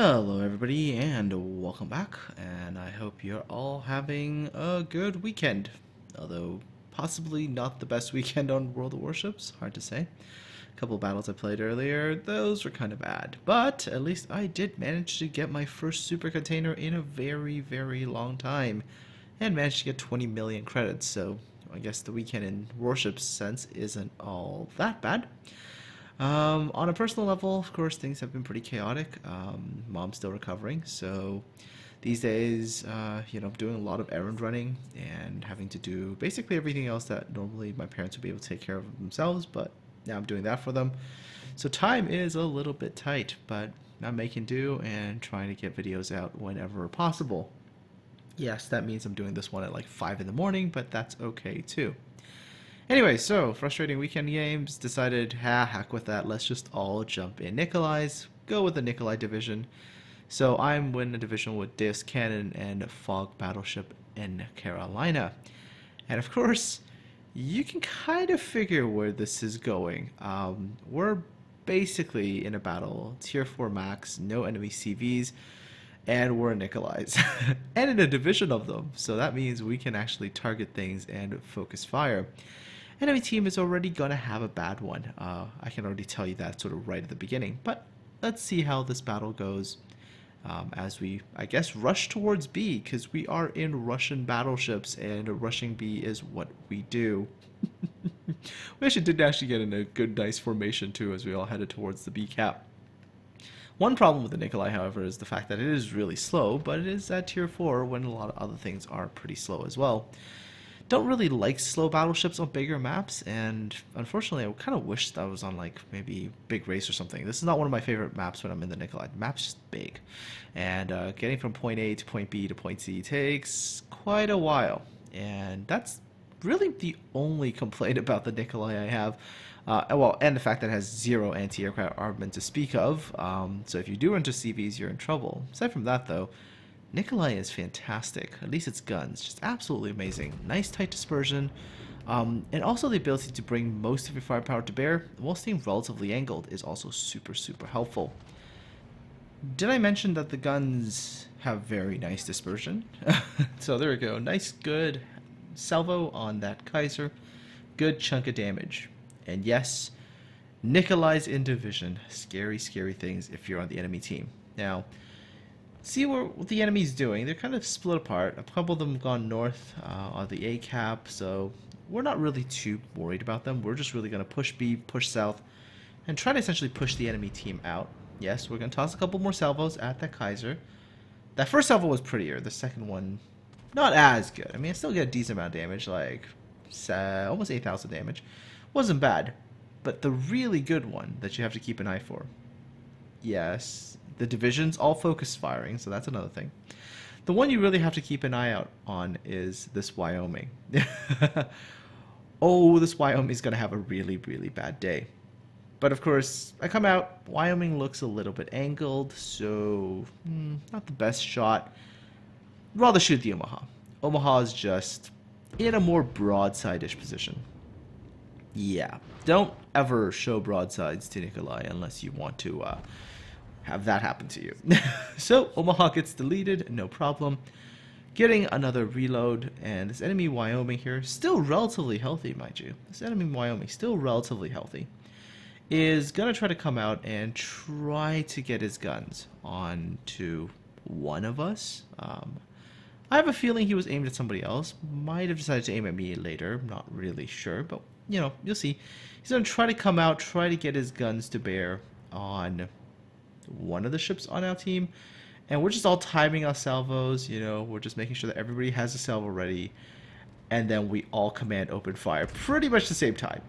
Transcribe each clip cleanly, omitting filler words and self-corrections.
Hello everybody and welcome back, and I hope you're all having a good weekend, although possibly not the best weekend on World of Warships, hard to say. A couple of battles I played earlier, those were kind of bad, but at least I did manage to get my first super container in a very long time, and managed to get 20 million credits, so I guess the weekend in Warships sense isn't all that bad. On a personal level, of course, things have been pretty chaotic. Mom's still recovering, so these days, I'm doing a lot of errand running and having to do basically everything else that normally my parents would be able to take care of themselves, but now I'm doing that for them. So time is a little bit tight, but I'm making do and trying to get videos out whenever possible. Yes, that means I'm doing this one at like 5 in the morning, but that's okay too. Anyway, so frustrating weekend games. Decided, heck with that. Let's just all jump in Nikolai's. Go with the Nikolai division. So I'm in a division with Deus Cannon and Fog Battleship in Carolina. And of course, you can kind of figure where this is going. We're basically in a battle, tier 4 max, no enemy CVs, and we're in Nikolai's. And in a division of them. So that means we can actually target things and focus fire. Enemy team is already going to have a bad one. I can already tell you that sort of right at the beginning. But let's see how this battle goes as we, I guess, rush towards B, because we are in Russian battleships, and rushing B is what we do. We actually did get in a good, nice formation, too, as we all headed towards the B cap. One problem with the Nikolai, however, is the fact that it is really slow, but it is at tier 4 when a lot of other things are pretty slow as well. Don't really like slow battleships on bigger maps, and unfortunately I kind of wish that I was on like maybe Big Race or something. This is not one of my favorite maps when I'm in the Nikolai. The map's just big, and getting from point A to point B to point C takes quite a while, and that's really the only complaint about the Nikolai I have. And the fact that it has zero anti-aircraft armament to speak of, so if you do enter CVs, you're in trouble. Aside from that, though, Nikolai is fantastic. At least its guns, just absolutely amazing. Nice tight dispersion, and also the ability to bring most of your firepower to bear while staying relatively angled is also super helpful. Did I mention that the guns have very nice dispersion? So there we go. Nice, good salvo on that Kaiser. Good chunk of damage. And yes, Nikolai's in division. Scary things if you're on the enemy team. Now, see what the enemy's doing. They're kind of split apart. A couple of them have gone north on the A cap, so we're not really too worried about them. We're just really going to push B, push south, and try to essentially push the enemy team out. Yes, we're going to toss a couple more salvos at that Kaiser. That first salvo was prettier. The second one, not as good. I mean, I still get a decent amount of damage, like almost 8,000 damage. Wasn't bad. But the really good one that you have to keep an eye for. Yes, the division's all focus firing, so that's another thing. The one you really have to keep an eye out on is this Wyoming. Oh, this Wyoming's going to have a really bad day. But of course, I come out, Wyoming looks a little bit angled, so not the best shot. Rather shoot the Omaha. Omaha is just in a more broadside-ish position. Yeah, don't ever show broadsides to Nikolai unless you want to have that happen to you. So Omaha gets deleted, no problem. Getting another reload, and this enemy Wyoming here, still relatively healthy, mind you. This enemy Wyoming, still relatively healthy, is gonna try to come out and try to get his guns onto one of us. I have a feeling he was aimed at somebody else. Might have decided to aim at me later. Not really sure, but you know, you'll see. He's gonna try to come out, try to get his guns to bear on one of the ships on our team, and we're just all timing our salvos. You know, we're just making sure that everybody has a salvo ready, and then we all command open fire pretty much the same time.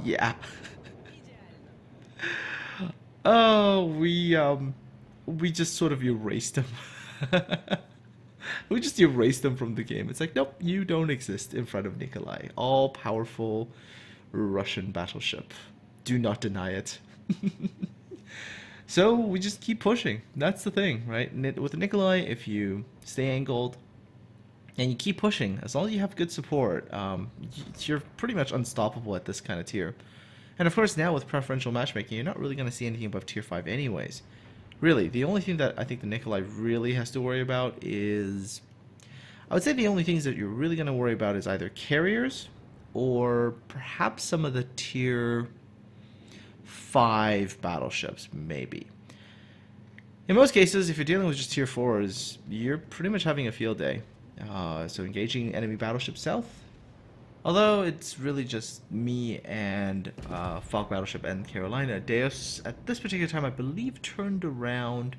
Yeah. Oh, we just sort of erased him. We just erased them from the game. It's like, nope, you don't exist in front of Nikolai. All-powerful Russian battleship. Do not deny it. So we just keep pushing. That's the thing, right? With the Nikolai, if you stay angled and you keep pushing, as long as you have good support, you're pretty much unstoppable at this kind of tier. And of course, now with preferential matchmaking, you're not really going to see anything above tier 5 anyways. Really, the only thing that I think the Nikolai really has to worry about is... I would say the only things that you're really going to worry about is either carriers or perhaps some of the tier 5 battleships, maybe. In most cases, if you're dealing with just tier 4s, you're pretty much having a field day. So engaging enemy battleship south. Although it's really just me and Falk battleship and Carolina. Deus, at this particular time, I believe turned around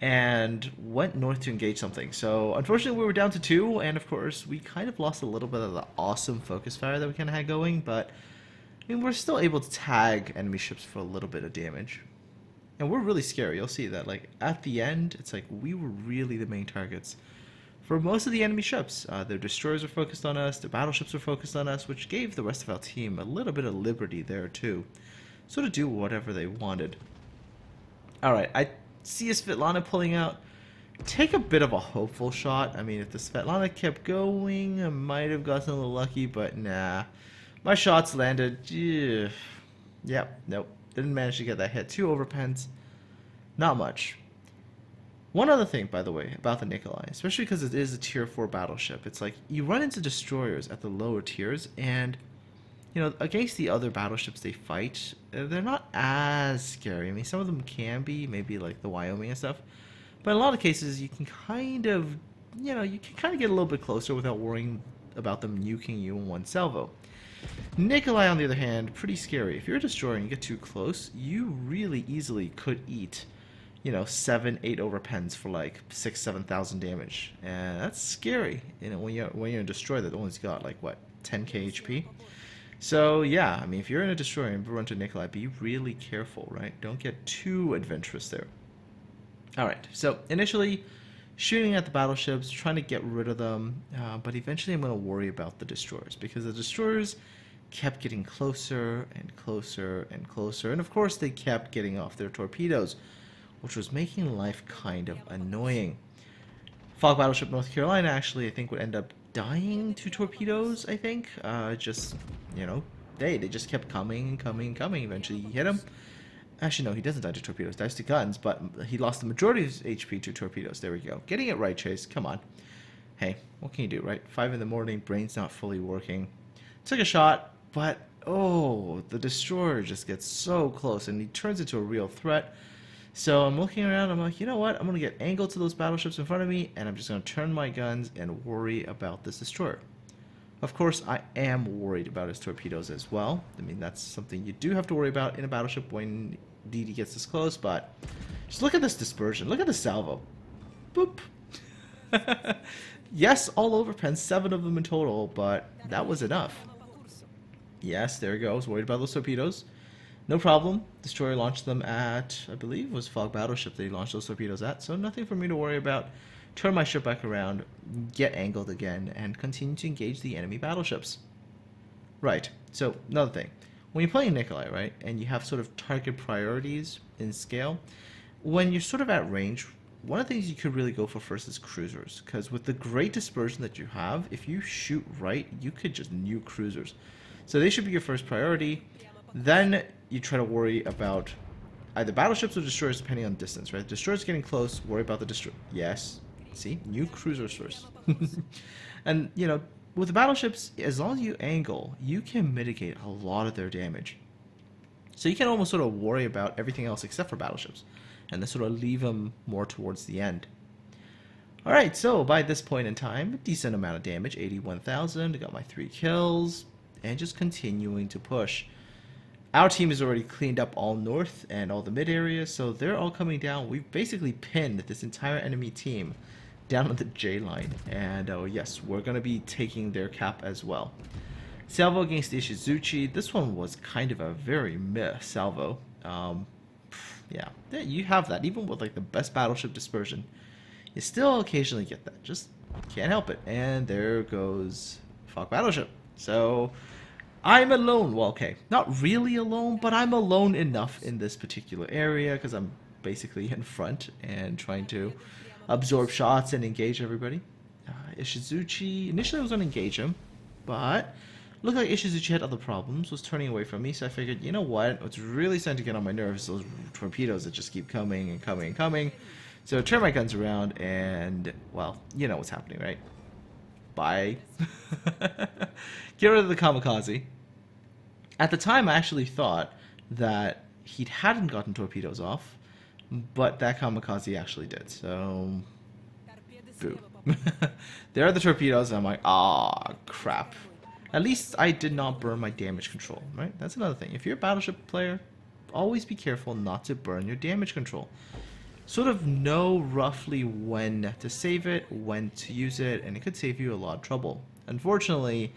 and went north to engage something. So unfortunately we were down to 2, and of course we kind of lost a little bit of the awesome focus fire that we kind of had going, but I mean, we're still able to tag enemy ships for a little bit of damage. And we're really scary. You'll see that, like, at the end, it's like we were really the main targets for most of the enemy ships. Their destroyers were focused on us, their battleships were focused on us, which gave the rest of our team a little bit of liberty there too. So to do whatever they wanted. Alright, I see a Svetlana pulling out. Take a bit of a hopeful shot. I mean, if the Svetlana kept going, I might have gotten a little lucky, but nah. My shots landed. Yep, nope. Didn't manage to get that hit. 2 overpens. Not much. One other thing, by the way, about the Nikolai, especially because it is a tier 4 battleship, it's like you run into destroyers at the lower tiers, and you know, against the other battleships they fight, they're not as scary. I mean, some of them can be, maybe like the Wyoming and stuff, but in a lot of cases you can kind of, you know, you can kind of get a little bit closer without worrying about them nuking you in one salvo. Nikolai, on the other hand, pretty scary. If you're a destroyer and you get too close, you really easily could eat, you know, 7, 8 overpens for like 6,000-7,000 damage, and that's scary. You know, when you're a destroyer that only's got like what, 10k HP. So yeah, I mean, if you're in a destroyer and run to Nikolai, be really careful, right? Don't get too adventurous there. All right, so initially shooting at the battleships, trying to get rid of them, but eventually I'm going to worry about the destroyers, because the destroyers kept getting closer and closer and closer, and of course they kept getting off their torpedoes, which was making life kind of annoying. Falk battleship North Carolina actually, I think, would end up dying to torpedoes, I think. Just, you know, they just kept coming and coming and coming. Eventually he hit him. Actually, no, he doesn't die to torpedoes. Dies to guns, but he lost the majority of his HP to torpedoes. There we go. Getting it right, Chase. Come on. Hey, what can you do, right? 5 in the morning, brain's not fully working. Took a shot, but, oh, the destroyer just gets so close, and he turns into a real threat. So I'm looking around, I'm like, you know what? I'm going to get angled to those battleships in front of me, and I'm just going to turn my guns and worry about this destroyer. Of course, I am worried about his torpedoes as well. I mean, that's something you do have to worry about in a battleship when DD gets this close, but just look at this dispersion. Look at the salvo. Boop. Yes, all over pen, 7 of them in total, but that was enough. Yes, there he goes. Worried about those torpedoes. No problem. Destroyer launched them at, I believe, was Fog Battleship that he launched those torpedoes at, so nothing for me to worry about. Turn my ship back around, get angled again, and continue to engage the enemy battleships. Right, so another thing. When you're playing Nikolai, right, and you have sort of target priorities in scale, when you're sort of at range, one of the things you could really go for first is cruisers, because with the great dispersion that you have, if you shoot right, you could just nuke cruisers. So they should be your first priority. Then you try to worry about either battleships or destroyers depending on distance, right? Destroyers getting close, worry about the destroyer. Yes. See? Nuke cruisers first. And, you know, with the battleships, as long as you angle, you can mitigate a lot of their damage. So you can almost sort of worry about everything else except for battleships, and then sort of leave them more towards the end. Alright, so by this point in time, a decent amount of damage, 81,000, I got my 3 kills, and just continuing to push. Our team has already cleaned up all north and all the mid areas, so they're all coming down. We've basically pinned this entire enemy team down on the J line, and oh yes, we're going to be taking their cap as well. Salvo against Ishizuchi. This one was kind of a very meh salvo. Yeah, you have that. Even with like the best battleship dispersion, you still occasionally get that. Just can't help it. And there goes Fog Battleship. So I'm alone. Well, okay, not really alone, but I'm alone enough in this particular area because I'm basically in front and trying to absorb shots and engage everybody. Ishizuchi, initially I was going to engage him, but Looked like issues that she had other problems, was turning away from me, so I figured, you know what's really starting to get on my nerves, those torpedoes that just keep coming and coming and coming. So I turn my guns around and, well, you know what's happening, right? Bye. Get rid of the kamikaze. At the time, I actually thought that he hadn't gotten torpedoes off, but that kamikaze actually did, so... boo. There are the torpedoes, and I'm like, ah, crap. At least I did not burn my damage control, right? That's another thing. If you're a battleship player, always be careful not to burn your damage control. Sort of know roughly when to save it, when to use it, and it could save you a lot of trouble. Unfortunately,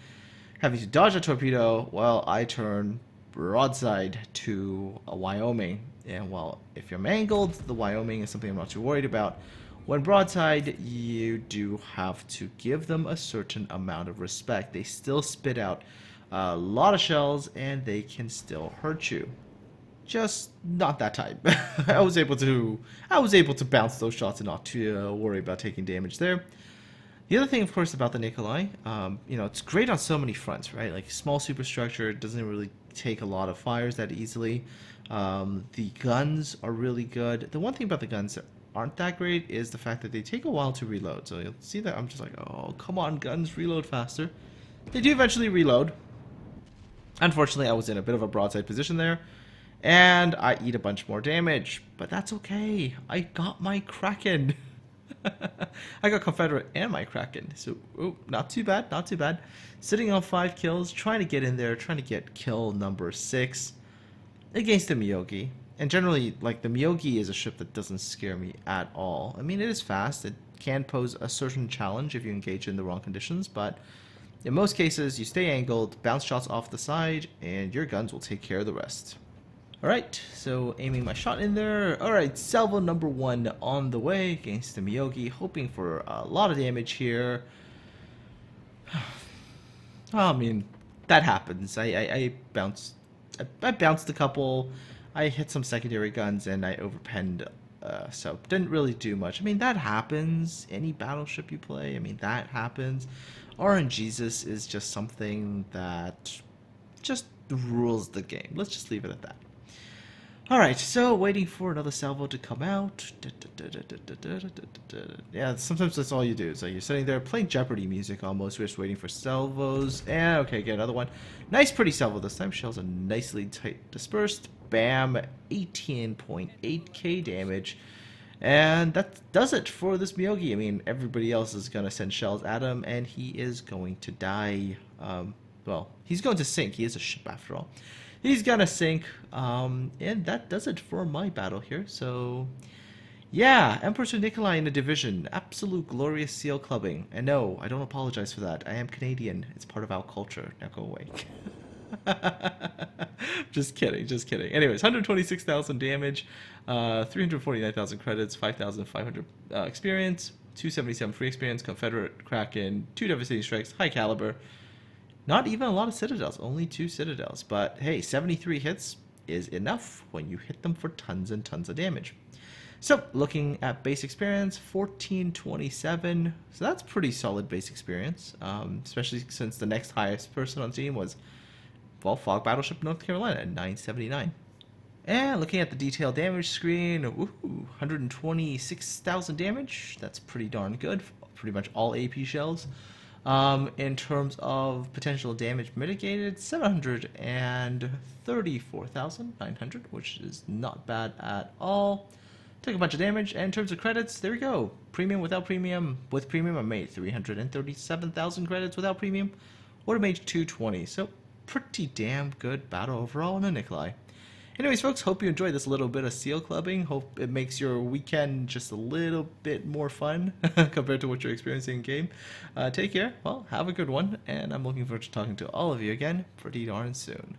having to dodge a torpedo, well, I turn broadside to a Wyoming. And well, if you're mangled, the Wyoming is something I'm not too worried about. When broadside, you do have to give them a certain amount of respect. They still spit out a lot of shells, and they can still hurt you. Just not that time. I was able to bounce those shots and not to worry about taking damage there. The other thing, of course, about the Nikolai, you know, it's great on so many fronts, right? Like small superstructure, doesn't really take a lot of fires that easily. The guns are really good. The one thing about the guns that aren't that great is the fact that they take a while to reload. So you'll see that I'm just like, oh, come on, guns, reload faster. They do eventually reload. Unfortunately, I was in a bit of a broadside position there, and I eat a bunch more damage, but that's okay. I got my Kraken. I got Confederate and my Kraken, so ooh, not too bad, not too bad. Sitting on 5 kills, trying to get in there, trying to get kill number 6 against the Miyogi. And generally, like, the Miyogi is a ship that doesn't scare me at all. I mean, it is fast. It can pose a certain challenge if you engage in the wrong conditions, but in most cases, you stay angled, bounce shots off the side, and your guns will take care of the rest. Alright, so aiming my shot in there. Alright, salvo number 1 on the way against the Miyogi, hoping for a lot of damage here. I mean, that happens. I bounced a couple. I hit some secondary guns and I overpenned, so didn't really do much. I mean, that happens. Any battleship you play, I mean, that happens. RNGesus is just something that just rules the game. Let's just leave it at that. Alright, so waiting for another salvo to come out. Yeah, sometimes that's all you do. So you're sitting there playing Jeopardy music almost, just waiting for salvos. And okay, get another one. Nice, pretty salvo this time. Shells are nicely tight dispersed. Bam, 18.8k damage. And that does it for this Miyogi. I mean, everybody else is going to send shells at him, and he is going to die. Well, he's going to sink. He is a ship after all. He's gonna sink, and that does it for my battle here. So, yeah, Emperor Nikolai in the division. Absolute glorious seal clubbing. And no, I don't apologize for that. I am Canadian. It's part of our culture. Now go away. Just kidding, just kidding. Anyways, 126,000 damage, 349,000 credits, 5,500 experience, 277 free experience, Confederate Kraken, 2 devastating strikes, high caliber. Not even a lot of citadels, only 2 citadels. But hey, 73 hits is enough when you hit them for tons and tons of damage. So, looking at base experience, 1427. So that's pretty solid base experience, especially since the next highest person on team was, well, Fog Battleship North Carolina at 979. And looking at the detailed damage screen, woohoo, 126,000 damage. That's pretty darn good. Pretty much all AP shells. In terms of potential damage mitigated, 734,900, which is not bad at all. Took a bunch of damage, and in terms of credits, there we go. Premium without premium. With premium, I made 337,000 credits without premium. Would have made 220, so pretty damn good battle overall in the Nikolai. Anyways, folks, hope you enjoyed this little bit of seal clubbing. Hope it makes your weekend just a little bit more fun compared to what you're experiencing in game. Take care. Well, have a good one, and I'm looking forward to talking to all of you again pretty darn soon.